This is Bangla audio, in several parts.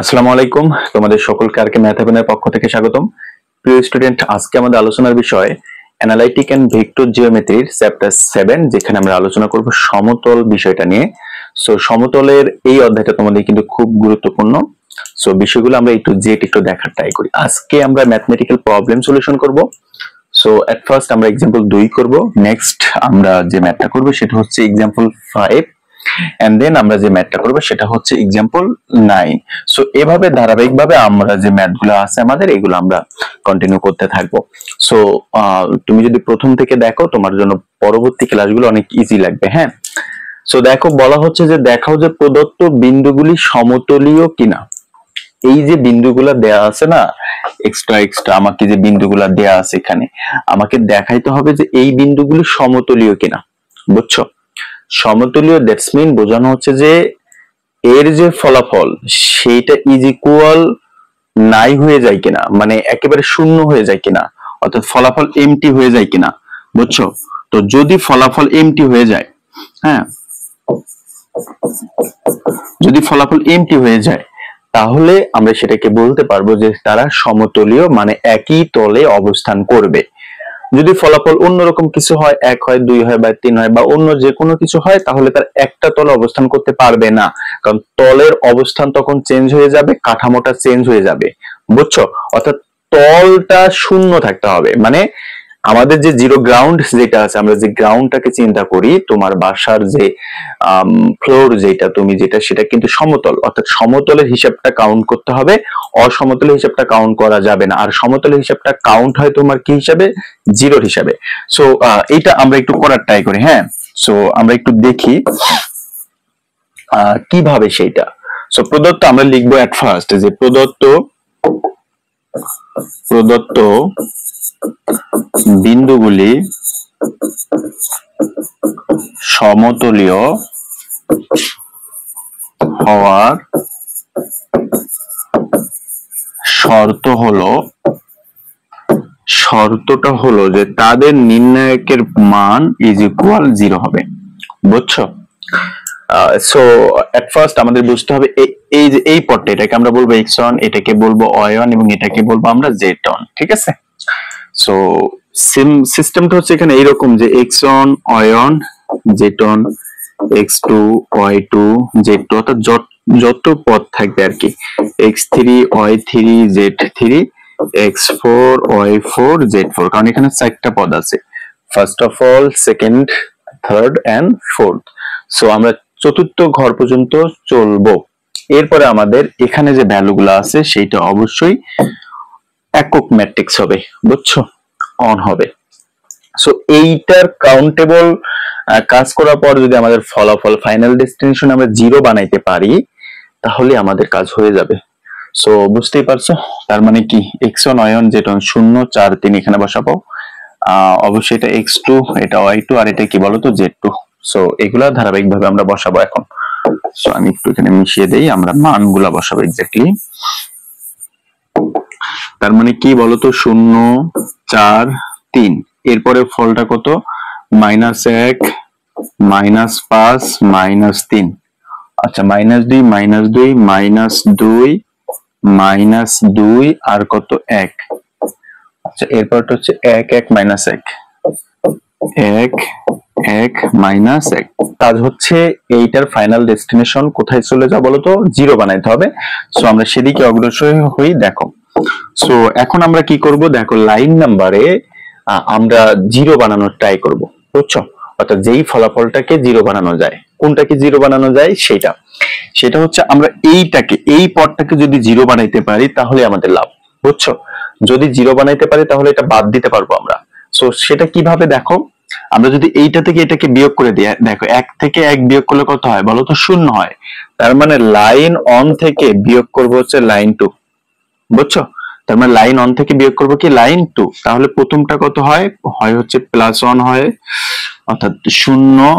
আসসালামু আলাইকুম, তোমাদের সকলকে আরকে ম্যাথ হেভেনের পক্ষ থেকে স্বাগতম। প্রিয় স্টুডেন্ট, আজকে আমাদের আলোচনার বিষয় অ্যানালাইটিক এন্ড ভেক্টর জিওমেট্রির চ্যাপ্টার 7, যেখানে আমরা আলোচনা করব সমতল বিষয়টা নিয়ে। সো সমতলের এই অধ্যায়টা তোমাদের কিন্তু খুব গুরুত্বপূর্ণ। সো বিষয়গুলো আমরা একটু দেখার ট্রাই করি। আজকে আমরা ম্যাথমেটিক্যাল প্রবলেম সলিউশন করব। সো এট ফার্স্ট আমরা एग्जांपल 2 করব। নেক্সট আমরা যে ম্যাথটা করব সেটা হচ্ছে एग्जांपल 5, এন্ড দেন আমরা যে ম্যাথটা করব সেটা হচ্ছে एग्जांपल 9। সো এভাবে ধারাবাহিকভাবে আমরা যে ম্যাথগুলো আছে আমাদের এগুলো আমরা কন্টিনিউ করতে থাকবো। সো তুমি যদি প্রথম থেকে দেখো তোমার জন্য পরবর্তী ক্লাসগুলো অনেক ইজি লাগবে। হ্যাঁ, সো দেখো বলা হচ্ছে যে দেখাও যে প্রদত্ত বিন্দুগুলি সমতলীয় কিনা। এই যে বিন্দুগুলা দেয়া আছে না, এক্সট্রা আমাকে যে বিন্দুগুলা দেয়া আছে এখানে, আমাকে দেখাইতে হবে যে এই বিন্দুগুলি সমতলীয় কিনা। বুঝছো? সমতলীয় দ্যাটস মিন বোঝানো হচ্ছে যে এর যে ফলাফল সেইটা ইজ ইকুয়াল নাই হয়ে যায় কিনা, মানে একেবারে শূন্য হয়ে যায় কিনা, অর্থাৎ ফলাফল এমটি হয়ে যায় কিনা। বুঝছো? তো যদি ফলাফল এমটি হয়ে যায়, হ্যাঁ, যদি ফলাফল এমটি হয়ে যায় তাহলে আমরা সেটাকে বলতে পারবো যে তারা সমতলীয়, মানে একই তলে অবস্থান করবে। যদি ফলাফল অন্যরকম কিছু হয়, 1 হয়, 2 হয় বা 3 হয় বা অন্য যে কোনো কিছু হয়, তাহলে তার একটা তলে অবস্থান করতে পারবে না, কারণ তলের অবস্থান তখন চেঞ্জ হয়ে যাবে, কাঠামোটা চেঞ্জ হয়ে যাবে। বুঝছো? অর্থাৎ তলটা শূন্য থাকতে হবে। মানে আমাদের যে জিরো গ্রাউন্ড যেটা আছে, আমরা যে গ্রাউন্ডটাকে চিন্তা করি, তোমার বাসার যে ফ্লোর যেটা তুমি যেটা, সেটা কিন্তু সমতল, অর্থাৎ সমতলের হিসাবটা কাউন্ট করতে হবে, অসমতলের হিসাবটা কাউন্ট করা যাবে না। আর সমতলের হিসাবটা কাউন্ট হয় তোমার কি হিসাবে? জিরোর হিসাবে। সো এটা আমরা একটু করার ট্রাই করি। হ্যাঁ, সো আমরা একটু দেখি কিভাবে সেইটা। সো প্রদত্ত আমরা লিখবো এট ফার্স্ট যে প্রদত্ত বিন্দুগুলি সমতলীয় হওয়ার শর্তটা হলো যে তাদের নির্ণায়কের মান ইজ ইকুয়াল 0 হবে। বুঝছো? সো এট ফার্স্ট আমাদের বুঝতে হবে এই যে এই পথটা, এটাকে আমরা বলবো x1, এটাকে বলবো y1 এবং এটাকে বলবো আমরা z1। ঠিক আছে? সো সিস্টেমটা হচ্ছে এখানে এইরকম যে x1 y1 z1 x2 y2 z2, অর্থাৎ যত পদ থাকবে আর কি, x3 y3 z3 x4 y4 z4, কারণ এখানে 4টা পদ আছে, first of all, second, third and fourth. So আমরা চতুর্থ ঘর পর্যন্ত চলবো। এরপরে আমাদের এখানে যে ভ্যালুগুলো আছে সেইটা অবশ্যই একক ম্যাট্রিক্স হবে। বুঝছো? অন হবে। সো এইটার কাউন্টেবল কাজ করার পর যদি আমাদের ফলাফল ফাইনাল ডেস্টিনেশন আমরা 0 বানাইতে পারি তাহলে আমাদের কাজ হয়ে যাবে। সো বুঝতেই পারছো, তার মানে কি x1 y1 z1 0 4 3 এখানে বসাবো। অবশ্যই এটা x2, এটা y2 আর এটা কি বলতো z2। সো এগুলা ধারাবাহিক ভাবে আমরা বসাবো এখন। সো আমি একটু এখানে মিশিয়ে দেই, আমরা মানগুলা বসাবো এক্স্যাক্টলি। তার মানে কি বলতো 0 4 3, এরপরে ফলটা কত? -1 -5 -3। আচ্ছা, -2 -2 -2 আর কত? 1। আচ্ছা, এরপরটা হচ্ছে 1 1 -1 1 1 -1। কাজ হচ্ছে এইটার ফাইনাল ডেস্টিনেশন কোথায় চলে যাবে বলতো? 0 বানাইতে হবে। সো আমরা সেদিকে অগ্রসর হই। দেখো, সো এখন আমরা কি করব? দেখো, লাইন নাম্বারে আমরা 0 বানানোর ট্রাই করব। বুঝছো? অর্থাৎ যেই ফলাফলটাকে 0 বানানো যায়, কোনটাকে 0 বানানো যায় সেটা হচ্ছে আমরা এই পদটাকে যদি 0 বানাইতে পারি তাহলে আমাদের লাভ। বুঝছো? যদি 0 বানাইতে পারি তাহলে এটা বাদ দিতে পারবো আমরা। সো সেটা কিভাবে? দেখো, আমরা যদি এইটা থেকে এটাকে বিয়োগ করে দিই, দেখো 1 থেকে 1 বিয়োগ করলে কত হয় বলো তো? 0 হয়। তার মানে লাইন অন থেকে বিয়োগ করবো হচ্ছে লাইন 2। বুঝছো? তার মানে লাইন অন থেকে বিয়োগ করবো কি? লাইন 2। তাহলে প্রথমটা কত হয়? হচ্ছে +1 হয়, অর্থাৎ 0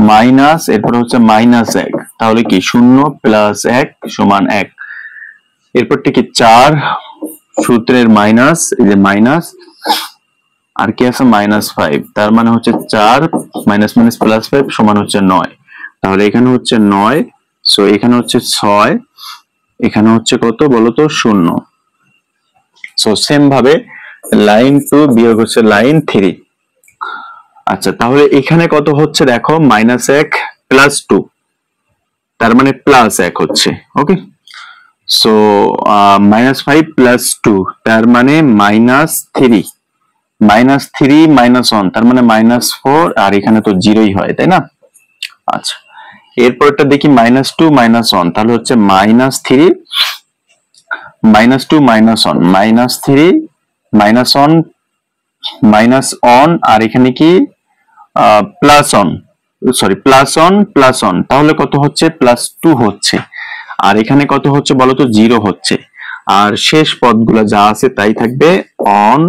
মাইনাস, এরপরে হচ্ছে -1। তাহলে কি 0 + 1 = 1। এরপরটা কি 4, সূত্রের মাইনাস, এই যে মাইনাস, আর কি আছে? -5। তার মানে হচ্ছে 4 মাইনাস মাইনাস +5 সমান হচ্ছে 9। তাহলে এখানে হচ্ছে 9। সো এখানে হচ্ছে 6 এখানে হচ্ছে কত বলতো 0। সো সেম ভাবে লাইন 2 বিয়োগ হচ্ছে লাইন 3। আচ্ছা তাহলে এখানে কত হচ্ছে দেখো -1 + 2, তার মানে +1 হচ্ছে। ওকে, সো -5 + 2 তার মানে -3, -3 -1 তার মানে -4, আর এখানে তো 0ই হয় তাই না। আচ্ছা এরপরটা দেখি -2 -1 তাহলে হচ্ছে -3 -2 -1 -3 -1 -1 আর এখানে কি +1, সরি +1 +1 তাহলে কত হচ্ছে +2 হচ্ছে। আর এখানে কত হচ্ছে বলতো 0 হচ্ছে। আর শেষ পদগুলো যা আছে তাই থাকবে অন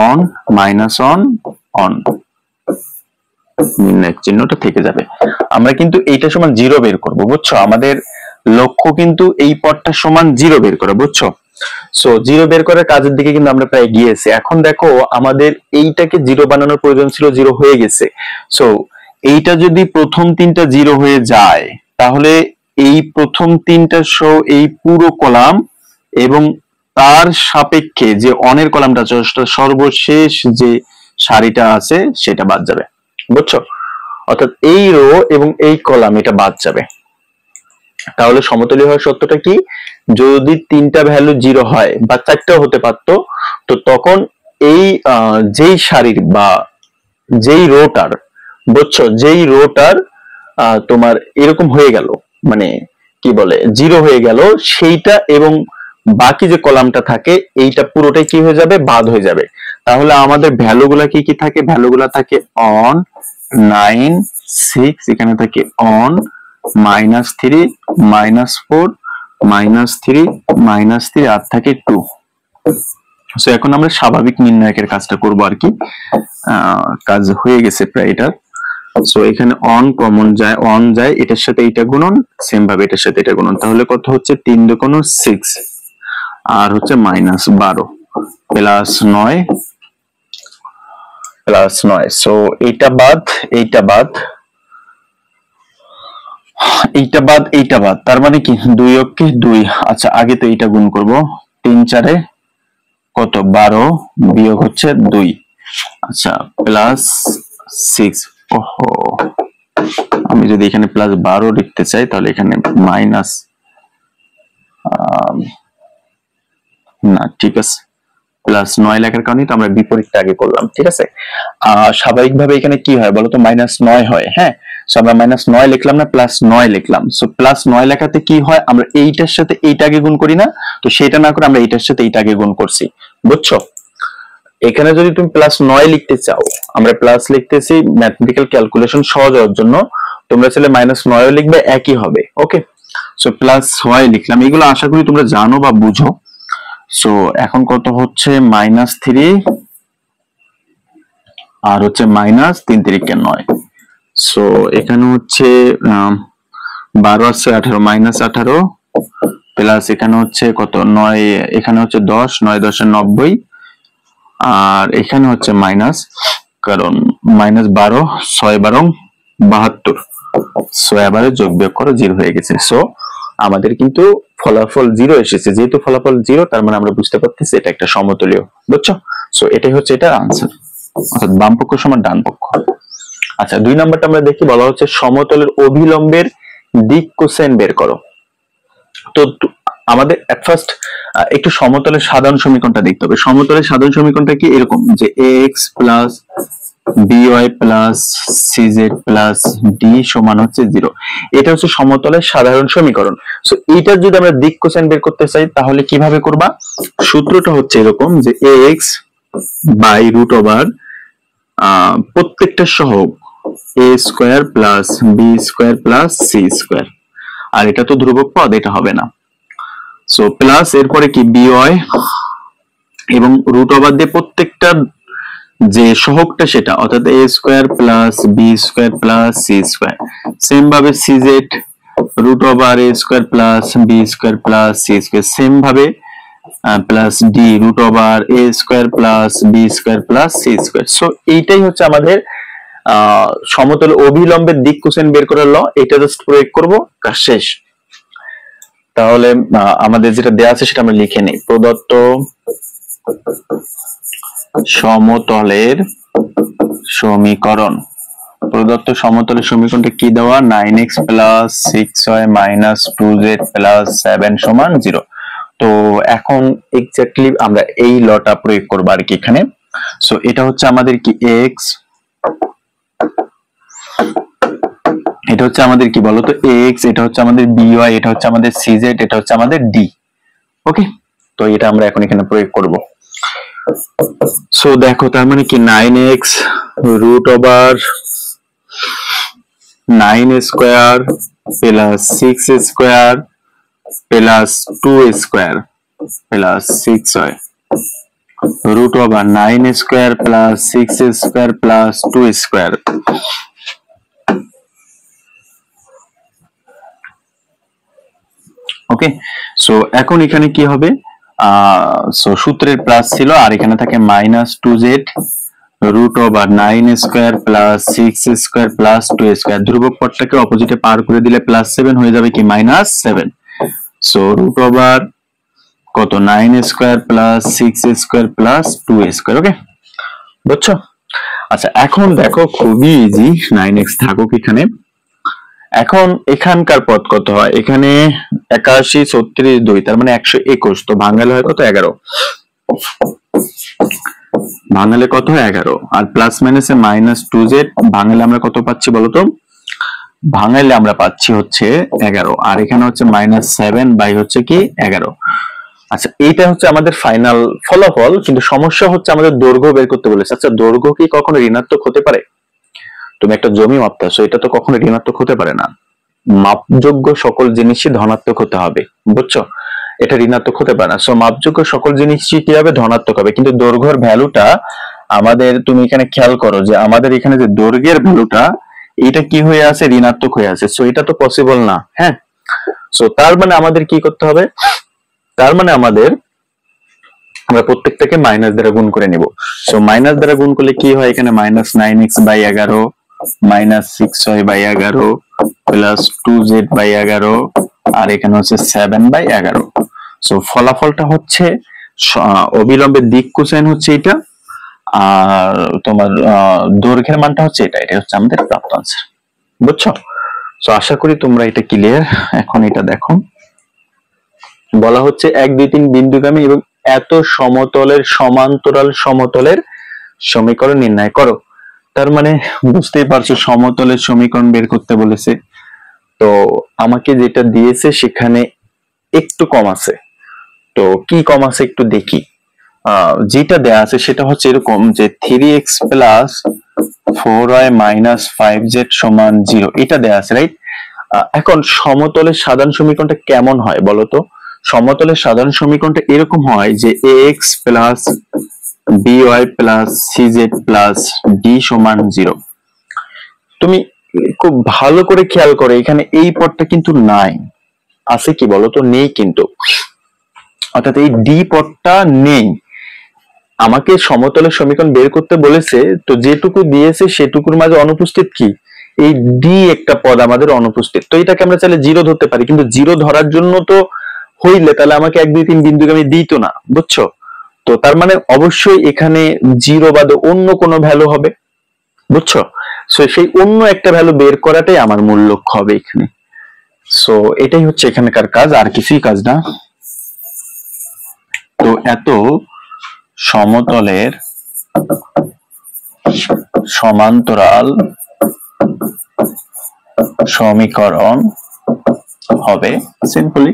অন -1 অন, নির্ণায়ক চিহ্নটা থেকে যাবে। আমরা কিন্তু এইটা সমান 0 বের করব, বুঝছো? আমাদের লক্ষ্য কিন্তু এই পদটা সমান 0 বের করা, বুঝছো? সো 0 বের করার কাজের দিকে কিন্তু আমরা প্রায় গিয়েছি। এখন দেখো আমাদের এইটাকে 0 বানানোর প্রয়োজন ছিল, 0 হয়ে গেছে। সো এইটা যদি প্রথম তিনটা 0 হয়ে যায় তাহলে এই প্রথম তিনটা সহ এই পুরো কলাম এবং তার সাপেক্ষে যে অনের কলামটা আছে সর্বশেষ যে সারিটা আছে সেটা বাদ যাবে, বুঝছো? অর্থাৎ এই রো এবং এই কলাম এটা বাদ যাবে। তাহলে সমতলীয় হওয়ার সত্যটা কি, যদি তিনটা ভ্যালু 0 হয় বা চারটাও হতে পারতো, তো তখন এই যেই সারির বা যেই রোটার, বুঝছো, যেই রোটার তোমার এরকম হয়ে গেল, মানে কি বলে 0 হয়ে গেল, সেইটা এবং বাকি যে কলামটা থাকে এইটা পুরোটাই কি হয়ে যাবে, বাদ হয়ে যাবে। তাহলে আমাদের ভ্যালুগুলা কি কি থাকে, ভ্যালুগুলা থাকে অন 9 6, এখানে থাকে অন -3 -4 -3 -3 আর থাকে 2। সো এখন আমরা স্বাভাবিক নির্ণায়কের কাজটা করব আর কি, কাজ হয়ে গেছে প্রায় এটা। সো এখানে অন কমন যায়, অন যায়, এটার সাথে এইটা গুণন, সেম ভাবে এটার সাথে এটা গুণন, তাহলে কত হচ্ছে 3 × 2 = 6 আর হচ্ছে -12 +9 সো এইটা বাদ, এইটা বাদ, এইটা বাদ, এইটা বাদ, তার মানে কি 2 অক্ষে 2। আচ্ছা আগে তো এইটা গুণ করব, 3 4 কত 12 বিয়োগ হচ্ছে 2, আচ্ছা +6। ওহো, আমি যদি এখানে +12 লিখতে চাই তাহলে এখানে মাইনাস, না ঠিক আছে, +9 লেখার কারণে তো আমরা বিপরীতটা আগে করলাম, ঠিক আছে। স্বাভাবিকভাবে এখানে কি হয় বলতো -9 হয়, হ্যাঁ। সো আমরা -9 লিখলাম না, +9 লিখলাম। সো +9 লেখাতে কি হয়, আমরা এইটার সাথে এইটা আগে গুণ করি না, তো সেটা না করে আমরা এইটার সাথে এইটা আগে গুণ করছি, বুঝছো? এখানে যদি তুমি +9 লিখতে চাও, আমরা প্লাস লিখতেছি ম্যাথমেটিক্যাল ক্যালকুলেশন সহজ হওয়ার জন্য, তোমরা চাইলে -9 লিখবে, একই হবে। ওকে, সো +6 লিখলাম, এগুলো আশা করি তোমরা জানো বা বুঝো। সো এখন কত হচ্ছে -3 আর হচ্ছে -3 × 3 = 9। সো এখানে হচ্ছে 12 আছে 18 -18 প্লাস এখানে হচ্ছে কত 9, এখানে হচ্ছে 10 9 10 90, আর এখানে হচ্ছে মাইনাস, কারণ -12 6 12 72, সো এবারে যোগ বিয়োগ করো 0 হয়ে গেছে। সো আমাদের কিন্তু ফলাফল 0 এসেছে, যেহেতু ফলাফল 0 তার মানে আমরা বুঝতে পারতেছি এটা একটা সমতলীয়, বুঝছো? সো এটাই হচ্ছে এটার আনসার, অর্থাৎ বাম পক্ষ সমান ডান পক্ষ। আচ্ছা 2 নাম্বারটা আমরা দেখি, বলা হচ্ছে সমতলের অভিলম্বের দিক কোসাইন বের করো। তো আমাদের এট ফার্স্ট একটু সমতলের সাধারণ সমীকরণটা দেখতে হবে। সমতলের সাধারণ সমীকরণটা কি, এরকম যে ax + by + cz + d সমান হচ্ছে 0। এটা হচ্ছে সমতলের সাধারণ সমীকরণ। সো এইটা যদি আমরা দিক কোসাইন বের করতে চাই তাহলে কিভাবে করবা, সূত্রটা হচ্ছে এরকম যে ax √, প্রত্যেকটা সহগ a² + b² + c², আর এটা তো ধ্রুবক পদ, এটা হবে না। সো প্লাস এরপরে কি by এবং √ দিয়ে প্রত্যেকটা যে সহগটা সেটা, অর্থাৎ a² + b² + c², সেম ভাবে cz √ a² + b² + c², same ভাবে plus d √ a² + b² + c²। So এইটাই হচ্ছে আমাদের সমতল অভিলম্বের দিক কোসাইন বের করার ল। এটা জাস্ট প্রয়োগ করব, কাজ শেষ। তাহলে আমাদের যেটা দেয়া আছে সেটা আমরা লিখে নিই। প্রদত্ত সমতলের সমীকরণ, প্রদত্ত সমতলের সমীকরণটা কি দেওয়া, 9x plus 6y minus 2z plus 7 সমান 0। তো এখন এক্স্যাক্টলি আমরা এই লটা প্রয়োগ করব আর কি এখানে। সো এটা হচ্ছে আমাদের কি x, এটা হচ্ছে আমাদের কি বলতো x, এটা হচ্ছে আমাদের by, এটা হচ্ছে আমাদের cz, এটা হচ্ছে আমাদের d। ওকে, তো এটা আমরা এখন এখানে প্রয়োগ করব। সো দেখো তার মানে কি 9x root over 9 square plus 6 square plus 2 square plus 6y root over 9 square plus 6 square plus 2 square. Okay, so এখন এখানে কি হবে, সো সূত্রের প্লাস ছিল আর এখানে থাকে minus 2z root over 9 square plus 6 square plus 2 square. ধ্রুবক পদটাকে অপোজিটে পার করে দিলে প্লাস 7 হয়ে যাবে কি মাইনাস 7। সো রুট ওভার কত 9 square plus 6 square plus 2 square. Okay, বুঝছো? আচ্ছা এখন দেখো খুবই ইজি, 9x থাকুক এখানে। এখন এখানকার পদ কত হয়, এখানে 81 36 2, তার মানে 121। তো ভাঙালে হয় কত 11, ভাঙালে কত হয় 11। আর প্লাস মাইনাসে মাইনাস 2z, ভাঙালে আমরা কত পাচ্ছি বলতো, ভাঙালে আমরা পাচ্ছি হচ্ছে 11। আর এখানে হচ্ছে মাইনাস 7 বাই হচ্ছে কি 11। আচ্ছা এইটা হচ্ছে আমাদের ফাইনাল ফলাফল, কিন্তু সমস্যা হচ্ছে আমাদের দৈর্ঘ্য বের করতে বলেছে। আচ্ছা দৈর্ঘ্য কি কখনো ঋণাত্মক হতে পারে? তুমি একটা জমি মাপতেছো, এটা তো কখনো ঋণাত্মক হতে পারে না। মাপযোগ্য সকল জিনিসই ধনাত্মক হতে হবে, বুঝছো? এটা ঋণাত্মক হতে পারে না। সো মাপযোগ্য সকল জিনিসই কি হবে, ধনাত্মক হবে। কিন্তু দৈর্ঘ্যের ভ্যালুটা আমাদের, তুমি এখানে খেয়াল করো যে আমাদের এখানে যে দৈর্ঘ্যের ভ্যালুটা এটা কি হয়ে আছে, ঋণাত্মক হয়ে আছে। সো এটা তো পসিবল না। হ্যাঁ, সো তার মানে আমাদের কি করতে হবে, তার মানে আমাদের আমরা প্রত্যেকটাকে মাইনাস দ্বারা গুণ করে নিব। সো মাইনাস দ্বারা গুণ করলে কি হয়, এখানে minus 9x by 11 minus 6y by 11 plus 2z by 11 আর এখানে হচ্ছে 7 বাই 11। সো ফলাফলটা হচ্ছে অবিলম্বের দিক কোসাইন হচ্ছে এটা, আর তোমার দৈর্ঘ্যের মানটা হচ্ছে এটা। এটা হচ্ছে আমাদের প্রাপ্ত আনসার, বুঝছো? সো আশা করি তোমরা এটা ক্লিয়ার। এখন এটা দেখো, বলা হচ্ছে 1 2 3 বিন্দুগামী এবং এত সমতলের সমান্তরাল সমতলের সমীকরণ নির্ণয় করো। তার মানে বুঝতেই পারছো সমতলের সমীকরণ বের করতে বলেছে। তো আমাকে যেটা দিয়েছে সেখানে একটু কম আছে, তো কি কম আছে একটু দেখি। যেটা দেয়া আছে সেটা হচ্ছে এরকম যে 3x plus 4y minus 5z সমান 0, এটা দেয়া আছে, রাইট? এখন সমতলের সাধারণ সমীকরণটা কেমন হয় বলতো? সমতলের সাধারণ সমীকরণটা এরকম হয় যে ax plus by plus cz plus d সমান 0। তুমি খুব ভালো করে খেয়াল করো, এখানে এই পদটা কিন্তু নাই, আছে কি বলতো, নেই কিন্তু, অর্থাৎ এই d পদটা নেই। আমাকে সমতলের সমীকরণ বের করতে বলেছে, তো যেটুকু দিয়েছে সেটুকুর মাঝে অনুপস্থিত কি, এই d একটা পদ আমাদের অনুপস্থিত। তো এটাকে আমরা চাইলে 0 ধরতে পারি, কিন্তু 0 ধরার জন্য তো হইলে তাহলে আমাকে 1 2 3 বিন্দুগামী দিত না, বুঝছো? তো তার মানে অবশ্যই এখানে 0 বাদে অন্য কোনো ভ্যালু হবে, বুঝছো? সো সেই অন্য একটা ভ্যালু বের করাটাই আমার মূল লক্ষ্য হবে এখানে। সো এটাই হচ্ছে এখানকার কাজ, আর কিছুই কাজ না। তো এত সমতলের সমান্তরাল সমীকরণ হবে সিম্পলি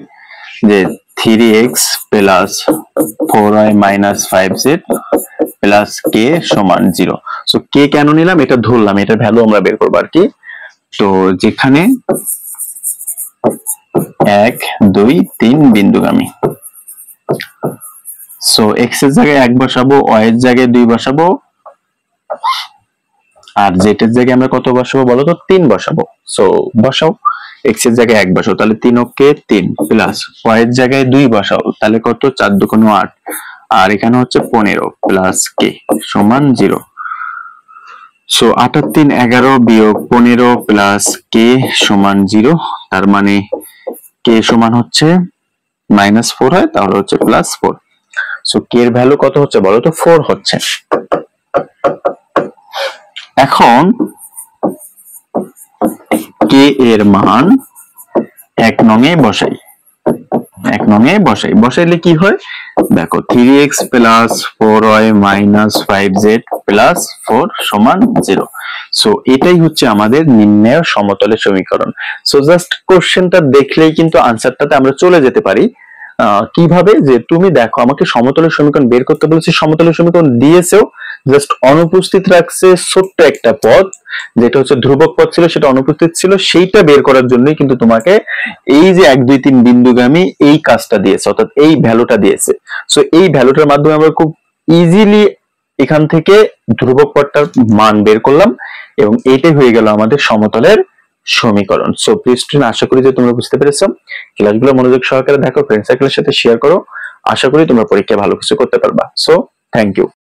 যে 3x plus 4y minus 5z plus k সমান 0। সো k কেন নিলাম, এটা ধরলাম, এটার ভ্যালু আমরা বের করবো আর কি। তো যেখানে 1 2 3 বিন্দুগামী, সো x এর জায়গায় 1 বসাবো, y এর জায়গায় 2 বসাবো, আর z এর জায়গায় আমরা কত বসাবো বলো তো, 3 বসাবো। সো বসাও, x এর জায়গায় 1 বসাও, তাহলে 3 ওকে 3 প্লাস y এর জায়গায় 2 বসাও, তাহলে কত 4 2 8, আর এখানে হচ্ছে 15 প্লাস k সমান 0। সো 8 আর 3 11 বিয়োগ 15 প্লাস k সমান 0, তার মানে k সমান হচ্ছে -4 হয় তাহলে হচ্ছে +4। সো k এর ভ্যালু কত হচ্ছে বলো তো? 4 হচ্ছে। এখন k এর মান 1 নং এ বসাই। 1 নং এ বসাইলে কি হয় দেখো, 3x + 4y - 5z + 4 = 0। সো এটাই হচ্ছে আমাদের নির্ণেয় সমতলের সমীকরণ। সো জাস্ট কোশ্চেনটা দেখলেই কিন্তু আনসারটাতে আমরা চলে যেতে পারি। কিভাবে, যে তুমি দেখো আমাকে সমতলের সমীকরণ বের করতে বলেছে, সমতলের সমীকরণ দিয়েছেও, জাস্ট অনুপস্থিত রাখছে ছোট্ট একটা পদ, যেটা হচ্ছে ধ্রুবক পদ ছিল, সেটা অনুপস্থিত ছিল, সেইটা বের করার জন্যই কিন্তু তোমাকে এই যে 1 2 3 বিন্দুগামী এই কাজটা দিয়েছে, অর্থাৎ এই ভ্যালুটা দিয়েছে। সো এই ভ্যালুটার মাধ্যমে আমরা খুব ইজিলি এখান থেকে ধ্রুবক পদটার মান বের করলাম, এবং এটাই হয়ে গেল আমাদের সমতলের সমীকরণ। সো প্রিয় স্টুডেন্ট, আশা করি যে তোমরা বুঝতে পেরেছো। ক্লাসগুলো মনোযোগ সহকারে দেখো, ফ্রেন্ড সার্কেলের সাথে শেয়ার করো। আশা করি তোমরা পরীক্ষায় ভালো কিছু করতে পারবা। So thank you.